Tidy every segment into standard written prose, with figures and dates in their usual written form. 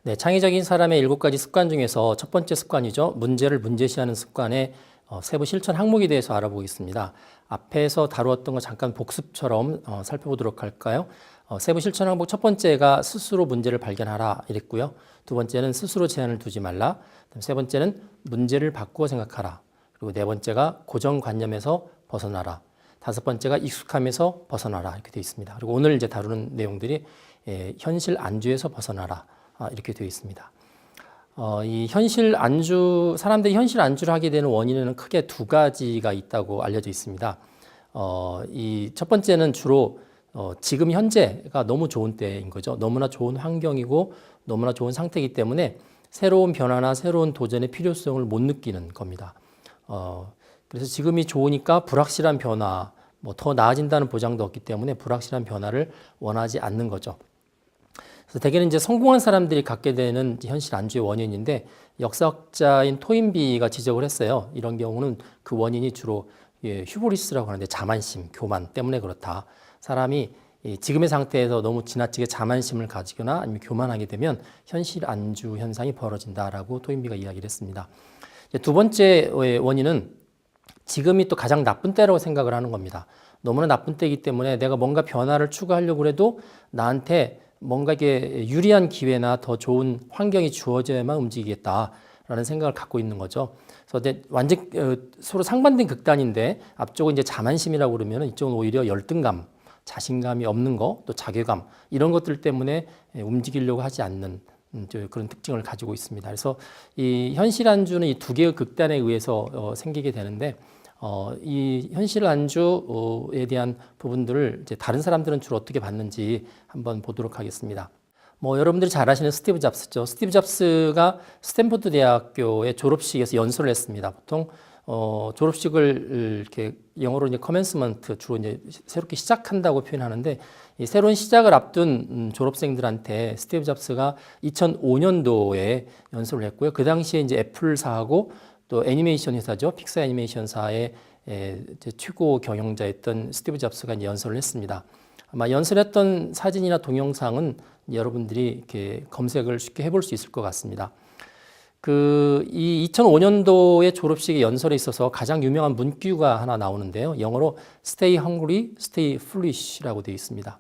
네, 창의적인 사람의 7가지 습관 중에서 첫 번째 습관이죠. 문제를 문제시하는 습관의 세부 실천 항목에 대해서 알아보겠습니다. 앞에서 다루었던 거 잠깐 복습처럼 살펴보도록 할까요? 세부 실천 항목 첫 번째가 스스로 문제를 발견하라 이랬고요. 두 번째는 스스로 제한을 두지 말라. 세 번째는 문제를 바꾸어 생각하라. 그리고 네 번째가 고정관념에서 벗어나라. 다섯 번째가 익숙함에서 벗어나라 이렇게 되어 있습니다. 그리고 오늘 이제 다루는 내용들이 현실 안주에서 벗어나라 이렇게 되어 있습니다. 이 현실 안주, 사람들이 현실 안주를 하게 되는 원인은 크게 두 가지가 있다고 알려져 있습니다. 이 첫 번째는 주로 지금 현재가 너무 좋은 때인 거죠. 너무나 좋은 환경이고 너무나 좋은 상태이기 때문에 새로운 변화나 새로운 도전의 필요성을 못 느끼는 겁니다. 그래서 지금이 좋으니까 불확실한 변화, 뭐 더 나아진다는 보장도 없기 때문에 불확실한 변화를 원하지 않는 거죠. 그래서 대개는 이제 성공한 사람들이 갖게 되는 현실 안주의 원인인데 역사학자인 토인비가 지적을 했어요. 이런 경우는 그 원인이 주로 휴브리스라고 하는데 자만심, 교만 때문에 그렇다. 사람이 지금의 상태에서 너무 지나치게 자만심을 가지거나 아니면 교만하게 되면 현실 안주 현상이 벌어진다라고 토인비가 이야기를 했습니다. 두 번째 원인은 지금이 또 가장 나쁜 때라고 생각을 하는 겁니다. 너무나 나쁜 때이기 때문에 내가 뭔가 변화를 추구하려고 해도 나한테 뭔가 이게 유리한 기회나 더 좋은 환경이 주어져야만 움직이겠다라는 생각을 갖고 있는 거죠. 그래서 완전 서로 상반된 극단인데 앞쪽은 이제 자만심이라고 그러면 이쪽은 오히려 열등감, 자신감이 없는 거, 또 자괴감 이런 것들 때문에 움직이려고 하지 않는 그런 특징을 가지고 있습니다. 그래서 이 현실 안주는 이 두 개의 극단에 의해서 생기게 되는데 이 현실 안주에 대한 부분들을 이제 다른 사람들은 주로 어떻게 봤는지 한번 보도록 하겠습니다. 뭐 여러분들이 잘 아시는 스티브 잡스죠. 스티브 잡스가 스탠포드 대학교의 졸업식에서 연설을 했습니다. 보통 졸업식을 이렇게 영어로 이제 커맨스먼트 주로 이제 새롭게 시작한다고 표현하는데 이 새로운 시작을 앞둔 졸업생들한테 스티브 잡스가 2005년도에 연설을 했고요. 그 당시에 이제 애플사하고 또 애니메이션 회사죠. 픽사 애니메이션사의 최고 경영자였던 스티브 잡스가 이제 연설을 했습니다. 아마 연설했던 사진이나 동영상은 여러분들이 이렇게 검색을 쉽게 해볼 수 있을 것 같습니다. 이 2005년도의 졸업식의 연설에 있어서 가장 유명한 문구가 하나 나오는데요. 영어로 Stay hungry, stay foolish라고 되어 있습니다.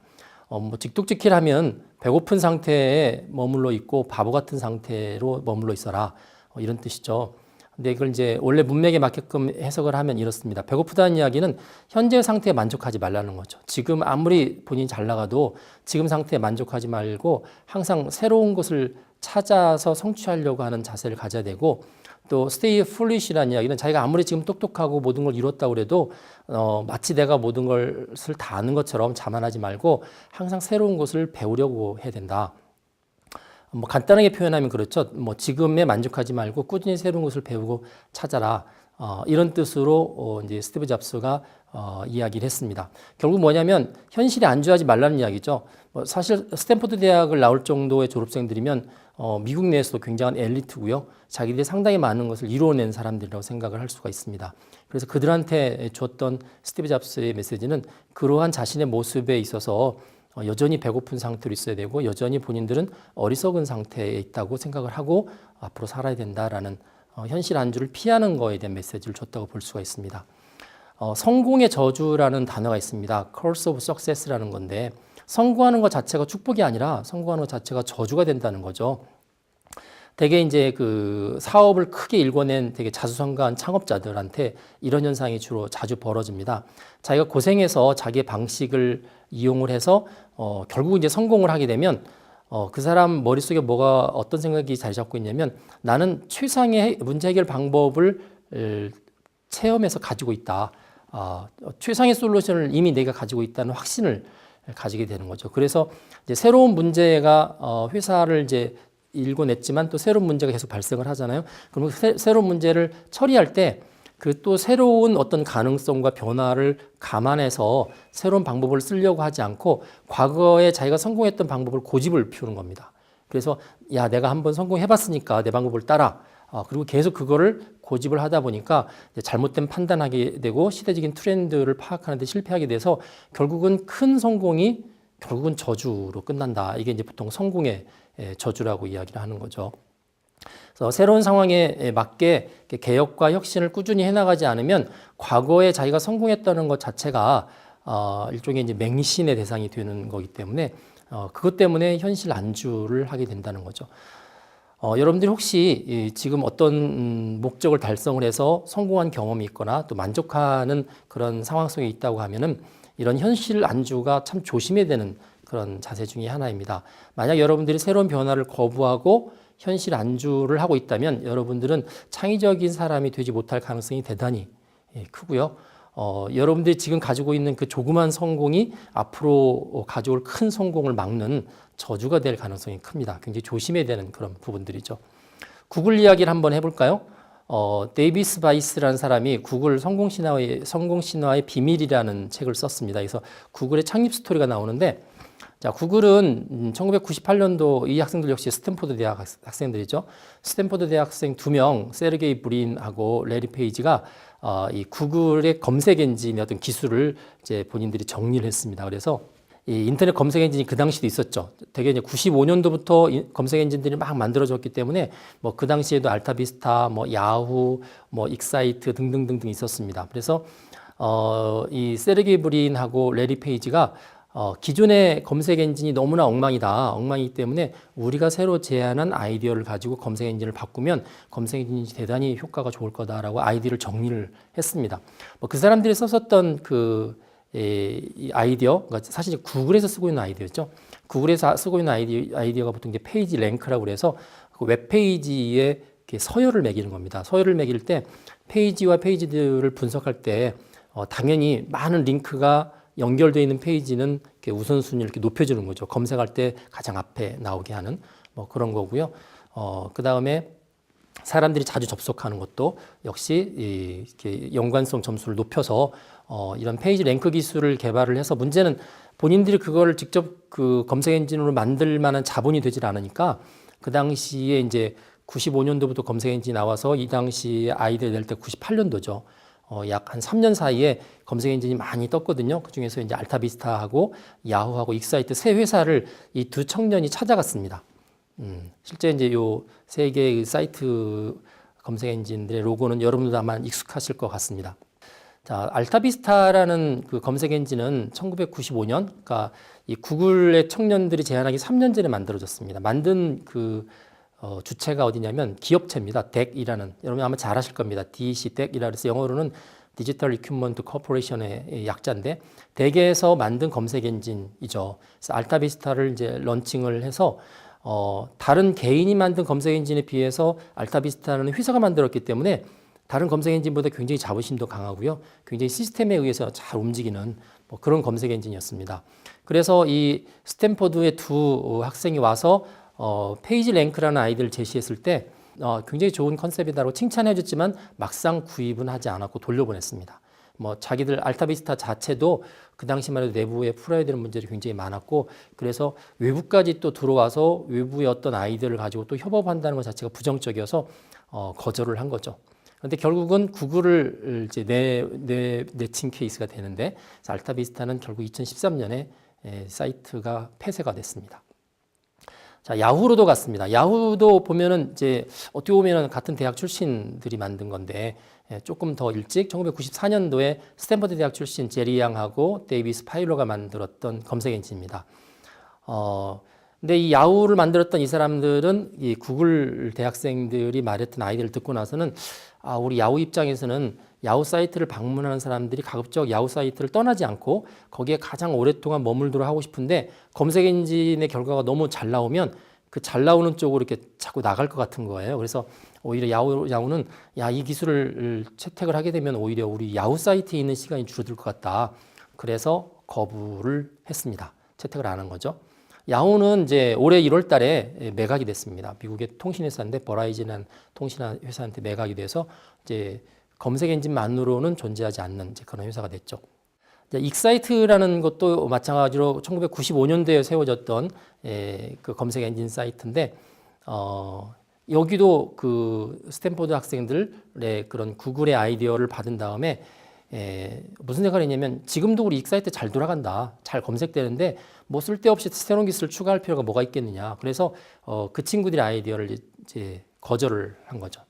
뭐 직독직힐하면 배고픈 상태에 머물러 있고 바보 같은 상태로 머물러 있어라. 이런 뜻이죠. 근데 이걸 이제 원래 문맥에 맞게끔 해석을 하면 이렇습니다. 배고프다는 이야기는 현재 상태에 만족하지 말라는 거죠. 지금 아무리 본인이 잘 나가도 지금 상태에 만족하지 말고 항상 새로운 것을 찾아서 성취하려고 하는 자세를 가져야 되고 또 stay foolish라는 이야기는 자기가 아무리 지금 똑똑하고 모든 걸 이뤘다고 그래도 마치 내가 모든 것을 다 아는 것처럼 자만하지 말고 항상 새로운 것을 배우려고 해야 된다. 뭐 간단하게 표현하면 그렇죠. 뭐 지금에 만족하지 말고 꾸준히 새로운 것을 배우고 찾아라. 이런 뜻으로 이제 스티브 잡스가 이야기를 했습니다. 결국 뭐냐면 현실에 안주하지 말라는 이야기죠. 사실 스탠포드 대학을 나올 정도의 졸업생들이면 미국 내에서도 굉장한 엘리트고요. 자기들이 상당히 많은 것을 이루어낸 사람들이라고 생각을 할 수가 있습니다. 그래서 그들한테 줬던 스티브 잡스의 메시지는 그러한 자신의 모습에 있어서 여전히 배고픈 상태로 있어야 되고 여전히 본인들은 어리석은 상태에 있다고 생각을 하고 앞으로 살아야 된다라는 현실 안주를 피하는 거에 대한 메시지를 줬다고 볼 수가 있습니다. 성공의 저주라는 단어가 있습니다. Curse of Success라는 건데 성공하는 것 자체가 축복이 아니라 성공하는 것 자체가 저주가 된다는 거죠. 되게 이제 그 사업을 크게 일궈낸 되게 자수성가한 창업자들한테 이런 현상이 주로 자주 벌어집니다. 자기가 고생해서 자기의 방식을 이용을 해서 결국 이제 성공을 하게 되면 그 사람 머릿속에 뭐가 어떤 생각이 자리 잡고 있냐면 나는 최상의 문제 해결 방법을 체험해서 가지고 있다. 최상의 솔루션을 이미 내가 가지고 있다는 확신을 가지게 되는 거죠. 그래서 이제 새로운 문제가 회사를 이제 일궈냈지만 또 새로운 문제가 계속 발생을 하잖아요. 그러면 새로운 문제를 처리할 때 그 또 새로운 어떤 가능성과 변화를 감안해서 새로운 방법을 쓰려고 하지 않고 과거에 자기가 성공했던 방법을 고집을 피우는 겁니다. 그래서 야, 내가 한번 성공해봤으니까 내 방법을 따라. 그리고 계속 그거를 고집을 하다 보니까 잘못된 판단하게 되고 시대적인 트렌드를 파악하는 데 실패하게 돼서 결국은 큰 성공이 결국은 저주로 끝난다. 이게 이제 보통 성공의 저주라고 이야기를 하는 거죠. 그래서 새로운 상황에 맞게 개혁과 혁신을 꾸준히 해나가지 않으면 과거에 자기가 성공했다는 것 자체가 일종의 이제 맹신의 대상이 되는 거기 때문에 그것 때문에 현실 안주를 하게 된다는 거죠. 여러분들이 혹시 지금 어떤 목적을 달성을 해서 성공한 경험이 있거나 또 만족하는 그런 상황 속에 있다고 하면은 이런 현실 안주가 참 조심해야 되는 그런 자세 중에 하나입니다. 만약 여러분들이 새로운 변화를 거부하고 현실 안주를 하고 있다면 여러분들은 창의적인 사람이 되지 못할 가능성이 대단히 크고요. 여러분들이 지금 가지고 있는 그 조그만 성공이 앞으로 가져올 큰 성공을 막는 저주가 될 가능성이 큽니다. 굉장히 조심해야 되는 그런 부분들이죠. 구글 이야기를 한번 해볼까요? 데이비스 바이스라는 사람이 구글 성공신화의 비밀이라는 책을 썼습니다. 그래서 구글의 창립 스토리가 나오는데, 자, 구글은 1998년도 이 학생들 역시 스탠포드 대학 학생들이죠. 스탠포드 대학생 2명, 세르게이 브린하고 레리 페이지가 이 구글의 검색 엔진의 어떤 기술을 이제 본인들이 정리를 했습니다. 그래서 이 인터넷 검색 엔진이 그 당시도 있었죠. 되게 이제 95년도부터 검색 엔진들이 막 만들어졌기 때문에 뭐 그 당시에도 알타비스타, 뭐 야후, 뭐 익사이트 등등등등 있었습니다. 그래서 이 세르게이 브린하고 레리 페이지가 기존의 검색 엔진이 너무나 엉망이기 때문에 우리가 새로 제안한 아이디어를 가지고 검색 엔진을 바꾸면 검색 엔진이 대단히 효과가 좋을 거다라고 아이디어를 정리를 했습니다. 뭐 그 사람들이 썼었던 이 아이디어가 사실 구글에서 쓰고 있는 아이디어였죠. 구글에서 쓰고 있는 아이디어가 보통 이제 페이지 랭크라고 그래서 그 웹페이지에 서열을 매기는 겁니다. 서열을 매길 때 페이지와 페이지들을 분석할 때 당연히 많은 링크가 연결되어 있는 페이지는 이렇게 우선순위를 이렇게 높여주는 거죠. 검색할 때 가장 앞에 나오게 하는 뭐 그런 거고요. 그 다음에 사람들이 자주 접속하는 것도 역시 이렇게 연관성 점수를 높여서 이런 페이지 랭크 기술을 개발을 해서 문제는 본인들이 그걸 직접 그 검색 엔진으로 만들 만한 자본이 되질 않으니까 그 당시에 이제 95년도부터 검색 엔진이 나와서 이 당시에 아이디어 낼 때 98년도죠. 약 한 3년 사이에 검색 엔진이 많이 떴거든요. 그 중에서 이제 알타비스타하고 야후하고 익사이트 세 회사를 이 두 청년이 찾아갔습니다. 실제 이제 요 세 개의 사이트 검색 엔진들의 로고는 여러분들도 아마 익숙하실 것 같습니다. 자, 알타비스타라는 그 검색 엔진은 1995년, 그러니까 이 구글의 청년들이 제안하기 3년 전에 만들어졌습니다. 만든 주체가 어디냐면 기업체입니다. DEC이라는, 여러분 아마 잘 아실 겁니다. DEC, DEC이라 해서 영어로는 디지털 이퀴먼트 코퍼레이션의 약자인데 DEC에서 만든 검색 엔진이죠. 그래서 알타비스타를 이제 런칭을 해서 다른 개인이 만든 검색 엔진에 비해서 알타비스타는 회사가 만들었기 때문에 다른 검색 엔진보다 굉장히 자부심도 강하고요. 굉장히 시스템에 의해서 잘 움직이는 뭐 그런 검색 엔진이었습니다. 그래서 이 스탠포드의 두 학생이 와서 페이지 랭크라는 아이디어를 제시했을 때 굉장히 좋은 컨셉이다라고 칭찬해 줬지만 막상 구입은 하지 않았고 돌려보냈습니다. 뭐 자기들 알타비스타 자체도 그 당시만 해도 내부에 풀어야 되는 문제들이 굉장히 많았고 그래서 외부까지 또 들어와서 외부의 어떤 아이디어를 가지고 또 협업한다는 것 자체가 부정적이어서 거절을 한 거죠. 그런데 결국은 구글을 이제 내친 케이스가 되는데 알타비스타는 결국 2013년에 사이트가 폐쇄가 됐습니다. 자, 야후로도 갔습니다. 야후도 보면은 이제 어떻게 보면은 같은 대학 출신들이 만든 건데 조금 더 일찍 1994년도에 스탠퍼드 대학 출신 제리 양하고 데이비스 파일러가 만들었던 검색 엔진입니다. 근데 이 야후를 만들었던 이 사람들은 이 구글 대학생들이 말했던 아이디어를 듣고 나서는 우리 야후 입장에서는 야후 사이트를 방문하는 사람들이 가급적 야후 사이트를 떠나지 않고 거기에 가장 오랫동안 머물도록 하고 싶은데 검색 엔진의 결과가 너무 잘 나오면 그 잘 나오는 쪽으로 이렇게 자꾸 나갈 것 같은 거예요. 그래서 오히려 야후는 이 기술을 채택을 하게 되면 오히려 우리 야후 사이트에 있는 시간이 줄어들 것 같다. 그래서 거부를 했습니다. 채택을 안 한 거죠. 야후는 이제 올해 1월 달에 매각이 됐습니다. 미국의 통신회사인데 버라이즌이라는 통신회사한테 매각이 돼서 이제 검색 엔진만으로는 존재하지 않는 이제 그런 회사가 됐죠. 익사이트라는 것도 마찬가지로 1995년도에 세워졌던 그 검색 엔진 사이트인데 여기도 그 스탠포드 학생들의 그런 구글의 아이디어를 받은 다음에 무슨 생각을 했냐면 지금도 우리 익사이트 잘 돌아간다, 잘 검색되는데 뭐 쓸데없이 새로운 기술을 추가할 필요가 뭐가 있겠느냐. 그래서 그 친구들의 아이디어를 이제 거절을 한 거죠.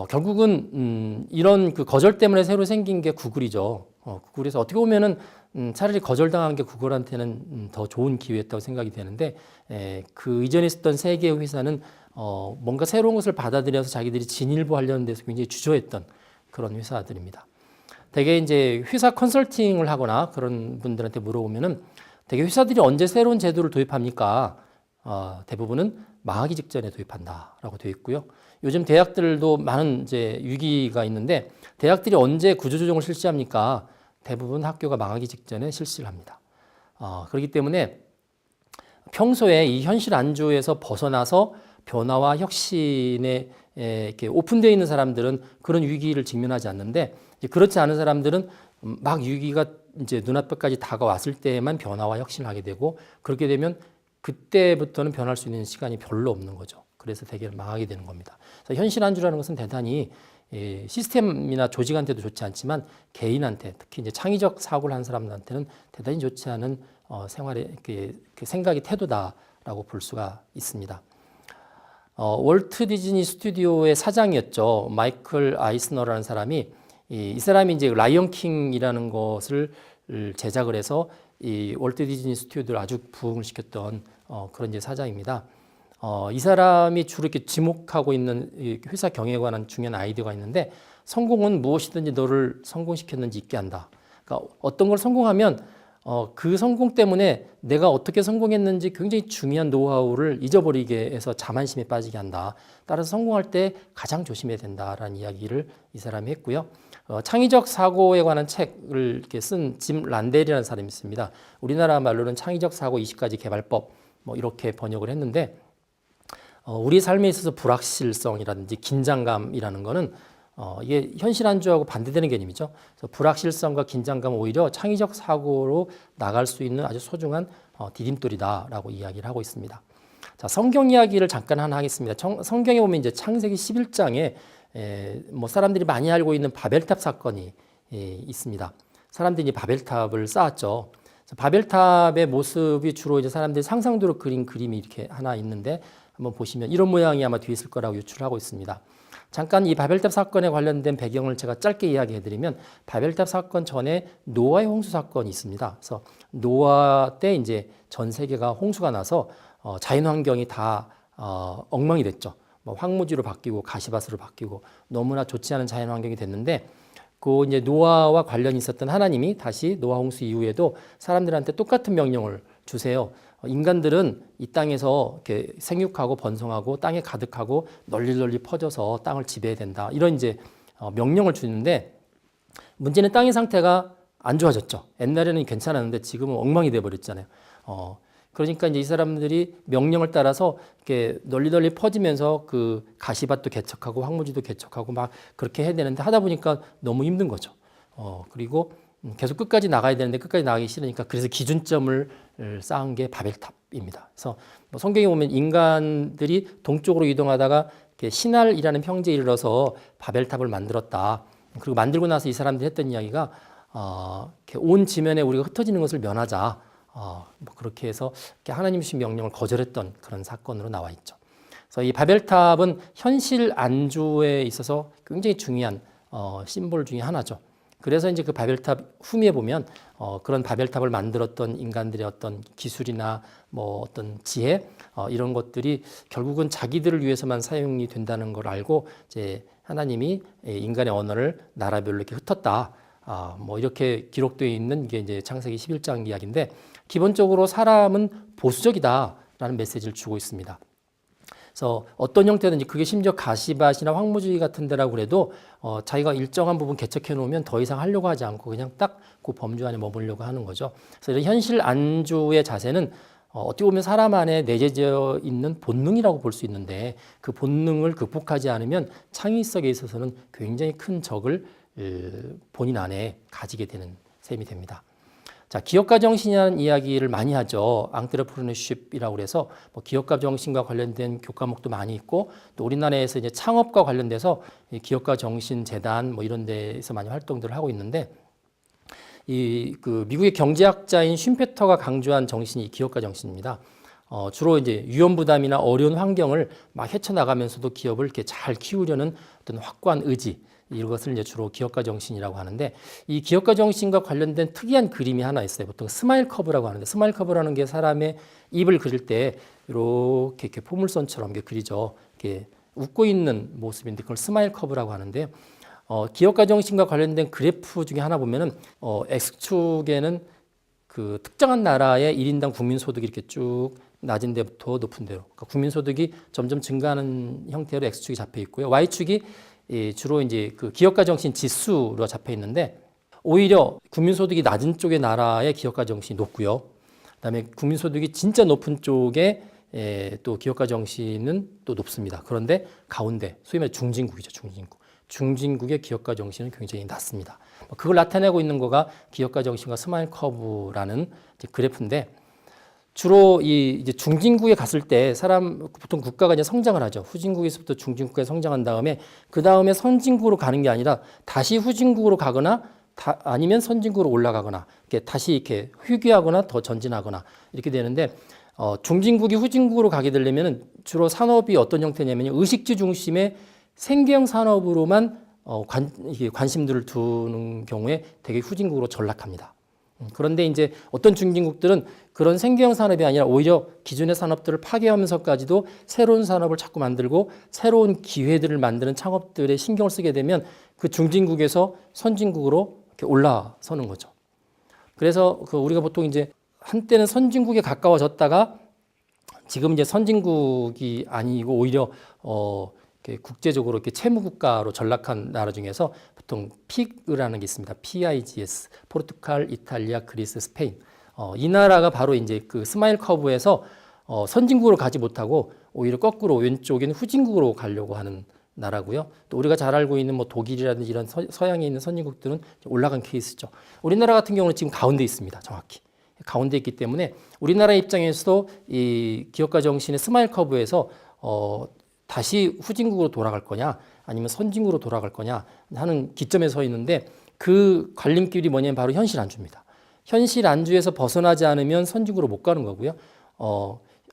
결국은 이런 그 거절 때문에 새로 생긴 게 구글이죠. 구글에서 어떻게 보면은 차라리 거절당한 게 구글한테는 더 좋은 기회였다고 생각이 되는데, 그 이전에 있었던 세 개의 회사는 뭔가 새로운 것을 받아들여서 자기들이 진일보하려는 데서 굉장히 주저했던 그런 회사들입니다. 되게 이제 회사 컨설팅을 하거나 그런 분들한테 물어보면은 되게 회사들이 언제 새로운 제도를 도입합니까? 대부분은 망하기 직전에 도입한다라고 되어 있고요. 요즘 대학들도 많은 이제 위기가 있는데 대학들이 언제 구조조정을 실시합니까? 대부분 학교가 망하기 직전에 실시를 합니다. 그렇기 때문에 평소에 이 현실 안주에서 벗어나서 변화와 혁신에 이렇게 오픈되어 있는 사람들은 그런 위기를 직면하지 않는데, 그렇지 않은 사람들은 막 위기가 이제 눈앞까지 다가왔을 때에만 변화와 혁신을 하게 되고, 그렇게 되면 그때부터는 변할 수 있는 시간이 별로 없는 거죠. 그래서 대개 망하게 되는 겁니다. 그래서 현실 안주라는 것은 대단히 시스템이나 조직한테도 좋지 않지만 개인한테, 특히 이제 창의적 사고를 한 사람들한테는 대단히 좋지 않은 생활의 그 생각의 태도다라고 볼 수가 있습니다. 월트 디즈니 스튜디오의 사장이었죠. 마이클 아이스너라는 사람이 이 사람이 이제 라이언 킹이라는 것을 제작을 해서 이 월트 디즈니 스튜디오를 아주 부흥을 시켰던 그런 이제 사장입니다. 이 사람이 주로 이렇게 지목하고 있는 이 회사 경영에 관한 중요한 아이디어가 있는데, 성공은 무엇이든지 너를 성공시켰는지 잊게 한다. 그러니까 어떤 걸 성공하면 그 성공 때문에 내가 어떻게 성공했는지 굉장히 중요한 노하우를 잊어버리게 해서 자만심에 빠지게 한다. 따라서 성공할 때 가장 조심해야 된다라는 이야기를 이 사람이 했고요. 창의적 사고에 관한 책을 이렇게 쓴 짐 란델이라는 사람이 있습니다. 우리나라 말로는 창의적 사고 20가지 개발법 뭐 이렇게 번역을 했는데, 우리 삶에 있어서 불확실성이라든지 긴장감이라는 거는 이게 현실 안주하고 반대되는 개념이죠. 그래서 불확실성과 긴장감은 오히려 창의적 사고로 나갈 수 있는 아주 소중한 디딤돌이다라고 이야기를 하고 있습니다. 자, 성경 이야기를 잠깐 하나 하겠습니다. 성경에 보면 이제 창세기 11장에 뭐 사람들이 많이 알고 있는 바벨탑 사건이 있습니다. 사람들이 바벨탑을 쌓았죠. 바벨탑의 모습이 주로 이제 사람들이 상상대로 그린 그림이 이렇게 하나 있는데, 한번 보시면 이런 모양이 아마 뒤에 있을 거라고 유출하고 있습니다. 잠깐 이 바벨탑 사건에 관련된 배경을 제가 짧게 이야기해드리면, 바벨탑 사건 전에 노아의 홍수 사건이 있습니다. 그래서 노아 때 이제 전 세계가 홍수가 나서 자연 환경이 다 엉망이 됐죠. 뭐 황무지로 바뀌고 가시밭으로 바뀌고 너무나 좋지 않은 자연 환경이 됐는데, 그 이제 노아와 관련이 있었던 하나님이 다시 노아 홍수 이후에도 사람들한테 똑같은 명령을 주세요. 인간들은 이 땅에서 이렇게 생육하고 번성하고 땅에 가득하고 널리 퍼져서 땅을 지배해야 된다. 이런 이제 명령을 주는데, 문제는 땅의 상태가 안 좋아졌죠. 옛날에는 괜찮았는데 지금은 엉망이 돼 버렸잖아요. 그러니까 이제 이 사람들이 명령을 따라서 이렇게 널리 퍼지면서 그 가시밭도 개척하고 황무지도 개척하고 막 그렇게 해야 되는데, 하다 보니까 너무 힘든 거죠. 그리고 계속 끝까지 나가야 되는데 끝까지 나가기 싫으니까, 그래서 기준점을 쌓은 게 바벨탑입니다. 그래서 뭐 성경에 보면 인간들이 동쪽으로 이동하다가 신할이라는 평지에 이르러서 바벨탑을 만들었다. 그리고 만들고 나서 이 사람들이 했던 이야기가 온 지면에 우리가 흩어지는 것을 면하자. 뭐 그렇게 해서 하나님 주신 명령을 거절했던 그런 사건으로 나와 있죠. 그래서 이 바벨탑은 현실 안주에 있어서 굉장히 중요한 심볼 중에 하나죠. 그래서 이제 그 바벨탑 후미에 보면 그런 바벨탑을 만들었던 인간들의 어떤 기술이나 뭐 어떤 지혜 이런 것들이 결국은 자기들을 위해서만 사용이 된다는 걸 알고, 이제 하나님이 인간의 언어를 나라별로 이렇게 흩었다. 뭐 이렇게 기록되어 있는 게 이제 창세기 11장 이야기인데, 기본적으로 사람은 보수적이다라는 메시지를 주고 있습니다. 그래서 어떤 형태든지, 그게 심지어 가시밭이나 황무지 같은 데라고 그래도 자기가 일정한 부분 개척해 놓으면 더 이상 하려고 하지 않고 그냥 딱 그 범주 안에 머물려고 하는 거죠. 그래서 이런 현실 안주의 자세는 어떻게 보면 사람 안에 내재되어 있는 본능이라고 볼 수 있는데, 그 본능을 극복하지 않으면 창의성에 있어서는 굉장히 큰 적을 본인 안에 가지게 되는 셈이 됩니다. 자, 기업가 정신이라는 이야기를 많이 하죠. 앙트레프레너십이라고 그래서 뭐 기업가 정신과 관련된 교과목도 많이 있고, 또 우리나라에서 이제 창업과 관련돼서 기업가 정신 재단 뭐 이런 데에서 많이 활동들을 하고 있는데, 이 그 미국의 경제학자인 쉼페터가 강조한 정신이 이 기업가 정신입니다. 주로 이제 위험 부담이나 어려운 환경을 막 헤쳐나가면서도 기업을 이렇게 잘 키우려는 어떤 확고한 의지, 이것을 이제 주로 기업가 정신이라고 하는데, 이 기업가 정신과 관련된 특이한 그림이 하나 있어요. 보통 스마일 커브라고 하는데, 스마일 커브라는 게 사람의 입을 그릴 때 이렇게 포물선처럼 이렇게 그리죠. 이렇게 웃고 있는 모습인데 그걸 스마일 커브라고 하는데요. 기업가 정신과 관련된 그래프 중에 하나 보면은 X축에는 그 특정한 나라의 1인당 국민소득이 이렇게 쭉 낮은 데부터 높은 데로, 그러니까 국민소득이 점점 증가하는 형태로 X축이 잡혀 있고요. Y축이 주로 이제 그 기업가 정신 지수로 잡혀 있는데, 오히려 국민소득이 낮은 쪽의 나라의 기업가 정신이 높고요. 그다음에 국민소득이 진짜 높은 쪽에 또 기업가 정신은 또 높습니다. 그런데 가운데 소위 말해 중진국이죠. 중진국의 기업가 정신은 굉장히 낮습니다. 그걸 나타내고 있는 거가 기업가 정신과 스마일 커브라는 그래프인데, 주로 이제 중진국에 갔을 때 보통 국가가 이제 성장을 하죠. 후진국에서부터 중진국에 성장한 다음에 그 다음에 선진국으로 가는 게 아니라 다시 후진국으로 가거나 아니면 선진국으로 올라가거나 이렇게 다시 이렇게 회귀하거나 더 전진하거나 이렇게 되는데, 중진국이 후진국으로 가게 되려면 주로 산업이 어떤 형태냐면 의식주 중심의 생계형 산업으로만 관심들을 두는 경우에 되게 후진국으로 전락합니다. 그런데 이제 어떤 중진국들은 그런 생계형 산업이 아니라 오히려 기존의 산업들을 파괴하면서까지도 새로운 산업을 자꾸 만들고 새로운 기회들을 만드는 창업들에 신경을 쓰게 되면 그 중진국에서 선진국으로 이렇게 올라서는 거죠. 그래서 우리가 보통 이제 한때는 선진국에 가까워졌다가 지금 이제 선진국이 아니고 오히려 이렇게 국제적으로 이렇게 채무 국가로 전락한 나라 중에서 보통 PIG라는 게 있습니다. PIGS, 포르투갈, 이탈리아, 그리스, 스페인. 이 나라가 바로 이제 그 스마일 커브에서 선진국으로 가지 못하고 오히려 거꾸로 왼쪽에는 후진국으로 가려고 하는 나라고요. 또 우리가 잘 알고 있는 뭐 독일이라든지 이런 서양에 있는 선진국들은 올라간 케이스죠. 우리나라 같은 경우는 지금 가운데 있습니다. 정확히. 가운데 있기 때문에 우리나라 입장에서도 이 기업가 정신의 스마일 커브에서 다시 후진국으로 돌아갈 거냐 아니면 선진국으로 돌아갈 거냐 하는 기점에 서 있는데, 그 갈림길이 뭐냐면 바로 현실 안주입니다. 현실 안주에서 벗어나지 않으면 선진국으로 못 가는 거고요.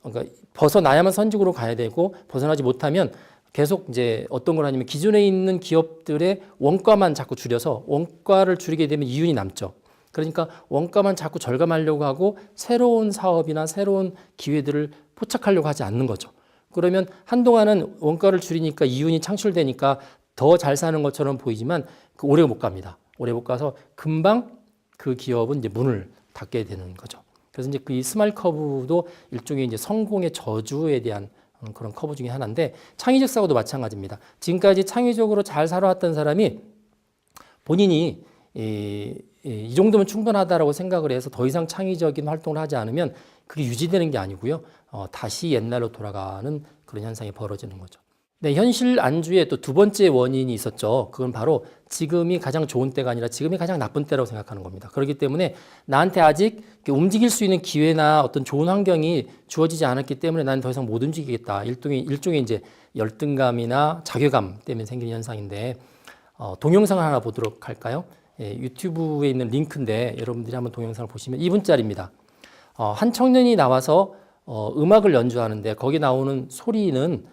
그러니까 벗어나야만 선진국으로 가야 되고, 벗어나지 못하면 계속 이제 어떤 걸 하냐면 기존에 있는 기업들의 원가만 자꾸 줄여서 원가를 줄이게 되면 이윤이 남죠. 그러니까 원가만 자꾸 절감하려고 하고 새로운 사업이나 새로운 기회들을 포착하려고 하지 않는 거죠. 그러면 한동안은 원가를 줄이니까 이윤이 창출되니까 더 잘 사는 것처럼 보이지만 오래 못 갑니다. 오래 못 가서 금방 그 기업은 이제 문을 닫게 되는 거죠. 그래서 이제 이 스마일 커브도 일종의 이제 성공의 저주에 대한 그런 커브 중에 하나인데, 창의적 사고도 마찬가지입니다. 지금까지 창의적으로 잘 살아왔던 사람이 본인이 이 정도면 충분하다라고 생각을 해서 더 이상 창의적인 활동을 하지 않으면 그게 유지되는 게 아니고요. 다시 옛날로 돌아가는 그런 현상이 벌어지는 거죠. 네, 현실 안주의 또 두 번째 원인이 있었죠. 그건 바로 지금이 가장 좋은 때가 아니라 지금이 가장 나쁜 때라고 생각하는 겁니다. 그렇기 때문에 나한테 아직 움직일 수 있는 기회나 어떤 좋은 환경이 주어지지 않았기 때문에 나는 더 이상 못 움직이겠다. 일종의 이제 열등감이나 자괴감 때문에 생기는 현상인데, 동영상을 하나 보도록 할까요? 유튜브에 있는 링크인데 여러분들이 한번 동영상을 보시면 2분짜리입니다. 한 청년이 나와서 음악을 연주하는데 거기 나오는 소리는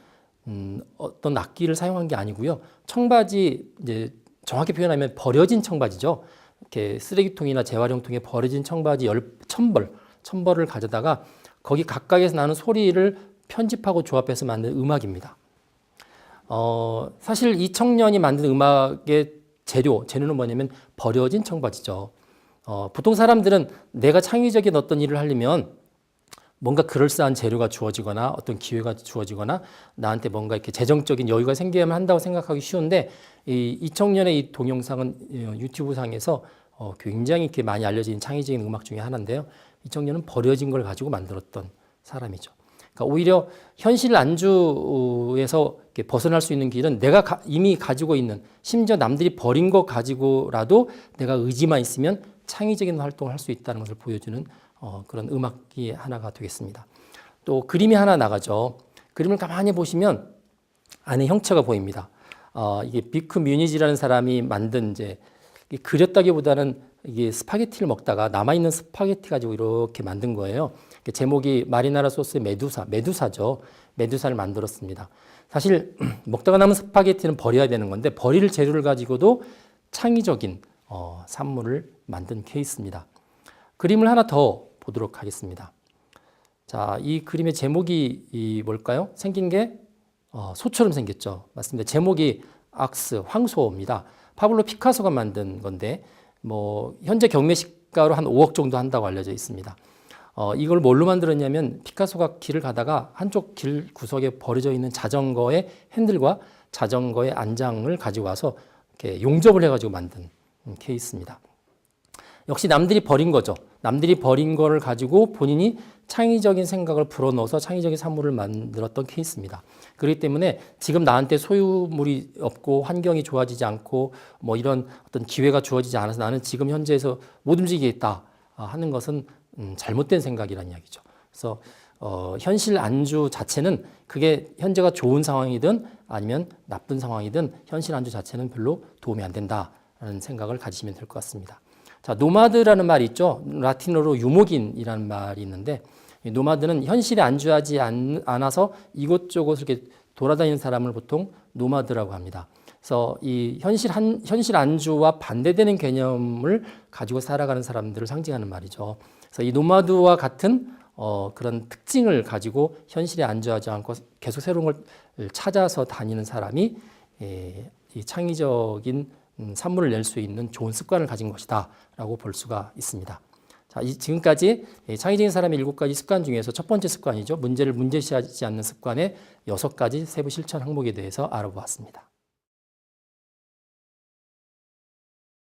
어떤 악기를 사용한 게 아니고요. 청바지, 이제 정확히 표현하면 버려진 청바지죠. 이렇게 쓰레기통이나 재활용통에 버려진 청바지 1000벌을 가져다가 거기 각각에서 나는 소리를 편집하고 조합해서 만든 음악입니다. 사실 이 청년이 만든 음악의 재료는 뭐냐면 버려진 청바지죠. 보통 사람들은 내가 창의적인 어떤 일을 하려면 뭔가 그럴싸한 재료가 주어지거나 어떤 기회가 주어지거나 나한테 뭔가 이렇게 재정적인 여유가 생겨야만 한다고 생각하기 쉬운데, 이 청년의 이 동영상은 유튜브 상에서 굉장히 이렇게 많이 알려진 창의적인 음악 중에 하나인데요. 이 청년은 버려진 걸 가지고 만들었던 사람이죠. 그러니까 오히려 현실 안주에서 이렇게 벗어날 수 있는 길은 내가 이미 가지고 있는, 심지어 남들이 버린 거 가지고라도 내가 의지만 있으면 창의적인 활동을 할 수 있다는 것을 보여주는 그런 음악이 하나가 되겠습니다. 또 그림이 하나 나가죠. 그림을 가만히 보시면 안에 형체가 보입니다. 이게 비크 뮤니지라는 사람이 만든, 이제 그렸다기보다는 이게 스파게티를 먹다가 남아있는 스파게티 가지고 이렇게 만든 거예요. 제목이 마리나라 소스의 메두사죠. 메두사를 만들었습니다. 사실 먹다가 남은 스파게티는 버려야 되는 건데 버릴 재료를 가지고도 창의적인 산물을 만든 케이스입니다. 그림을 하나 더 보도록 하겠습니다. 자, 이 그림의 제목이 뭘까요? 생긴 게 소처럼 생겼죠. 맞습니다. 제목이 악스, 황소입니다. 파블로 피카소가 만든 건데 현재 경매 시가로 한 5억 정도 한다고 알려져 있습니다. 이걸 뭘로 만들었냐면 피카소가 길을 가다가 한쪽 길 구석에 버려져 있는 자전거의 핸들과 자전거의 안장을 가지고 와서 이렇게 용접을 해가지고 만든 케이스입니다. 역시 남들이 버린 거죠. 남들이 버린 거를 가지고 본인이 창의적인 생각을 불어넣어서 창의적인 산물을 만들었던 케이스입니다. 그렇기 때문에 지금 나한테 소유물이 없고 환경이 좋아지지 않고 이런 어떤 기회가 주어지지 않아서 나는 지금 현재에서 못 움직이겠다 하는 것은 잘못된 생각이라는 이야기죠. 그래서 현실 안주 자체는 그게 현재가 좋은 상황이든 아니면 나쁜 상황이든 현실 안주 자체는 별로 도움이 안 된다라는 생각을 가지시면 될 것 같습니다. 자, 노마드라는 말이 있죠. 라틴어로 유목인이라는 말이 있는데 노마드는 현실에 안주하지 않아서 이곳저곳 이렇게 돌아다니는 사람을 보통 노마드라고 합니다. 그래서 이 현실 안주와 반대되는 개념을 가지고 살아가는 사람들을 상징하는 말이죠. 그래서 이 노마드와 같은 그런 특징을 가지고 현실에 안주하지 않고 계속 새로운 걸 찾아서 다니는 사람이 이 창의적인 산물을 낼 수 있는 좋은 습관을 가진 것이다 라고 볼 수가 있습니다. 자, 지금까지 창의적인 사람의 7가지 습관 중에서 첫 번째 습관이죠. 문제를 문제시하지 않는 습관의 6가지 세부 실천 항목에 대해서 알아보았습니다.